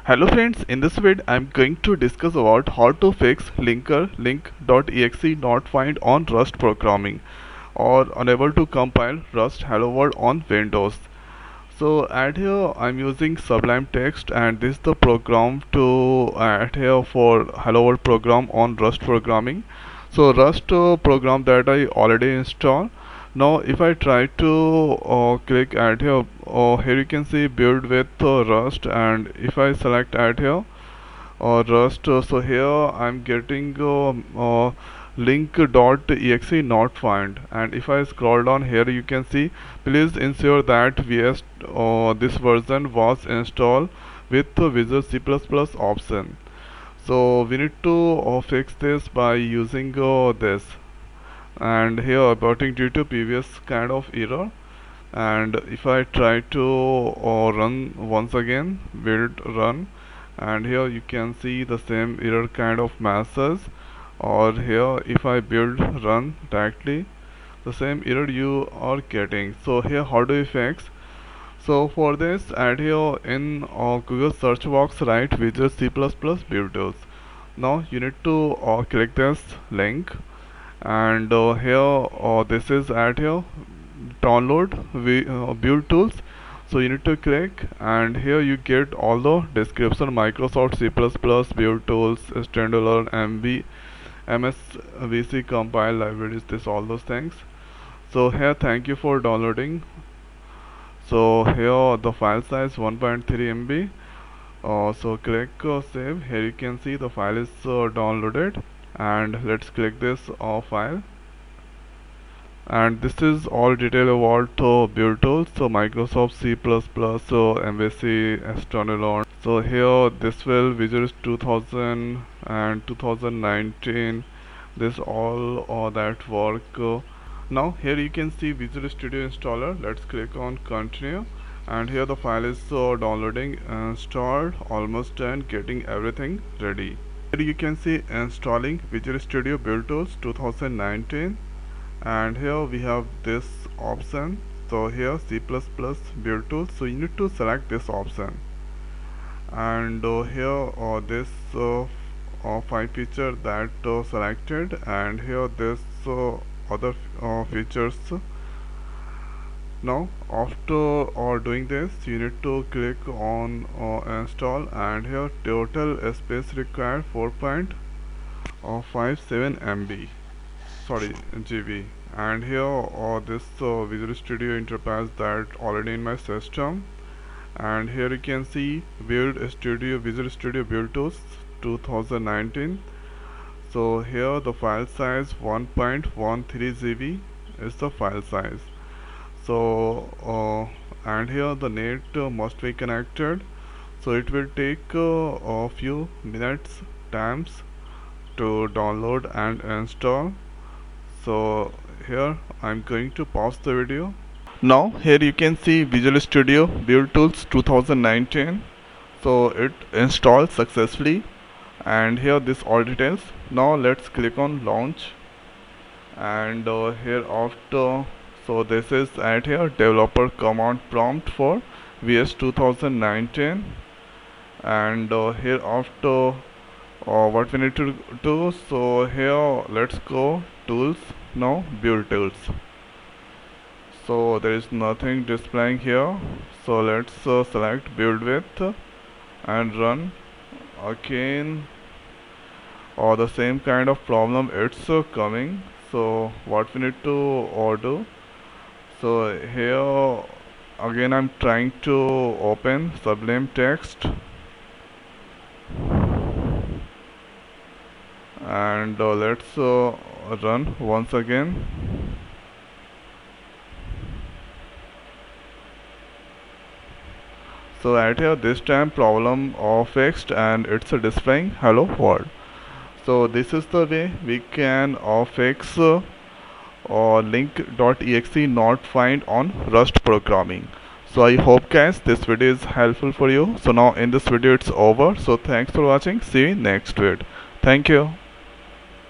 Hello friends, in this video I'm going to discuss about how to fix linker link.exe not find on Rust programming or unable to compile Rust Hello World on Windows. So at here I'm using Sublime Text, and this is the program to add here for Hello World program on Rust programming. So Rust program that I already installed. Now if I try to click add here, here you can see build with Rust, and if I select add here Rust, so here I'm getting link.exe not found, and if I scroll down here you can see please ensure that VS this version was installed with the Visual C++ option. So we need to fix this by using this, and here aborting due to previous kind of error. And if I try to run once again, build run, and here you can see the same error kind of message, or here if I build run directly, the same error you are getting. So here how do you fix? So for this, add here in Google search box write Visual C++ build tools. Now you need to click this link, and here this is add here download build tools. So you need to click, and here you get all the description: Microsoft C++ build tools, standalone MSVC compile libraries, this all those things. So here thank you for downloading. So here the file size 1.3 MB. So click save. Here you can see the file is downloaded, and let's click this file. And this is all detail about build tools. So Microsoft C++, so MVC, standalone. So here this will Visual 2000 and 2019. This all that work. Now here you can see Visual Studio installer. Let's click on continue, and here the file is downloading, installed, almost done, getting everything ready. Here you can see installing Visual Studio build tools 2019. And here we have this option. So here C++ build tools, so you need to select this option, and here this 5 feature that selected, and here this other features. Now after doing this, you need to click on install, and here total space required 4.57 MB, sorry, GB. And here this Visual Studio interface that already in my system, and here you can see build studio Visual Studio build tools 2019. So here the file size 1.13 GB is the file size. So and here the net must be connected, so it will take a few minutes times to download and install. So here I'm going to pause the video. Now here you can see Visual Studio build tools 2019. So it installed successfully, and here this all details. Now let's click on launch, and here after, so this is at here developer command prompt for VS 2019, and here after what we need to do. So here let's go tools, now build tools. So there is nothing displaying here, so let's select build with and run again, or the same kind of problem it's coming. So what we need to do, so here again I'm trying to open Sublime Text, and let's run once again. So at here this time problem fixed, and it's displaying hello world. So this is the way we can fix link.exe not find on Rust programming. So I hope guys this video is helpful for you. So now in this video it's over. So thanks for watching. See you next video. Thank you.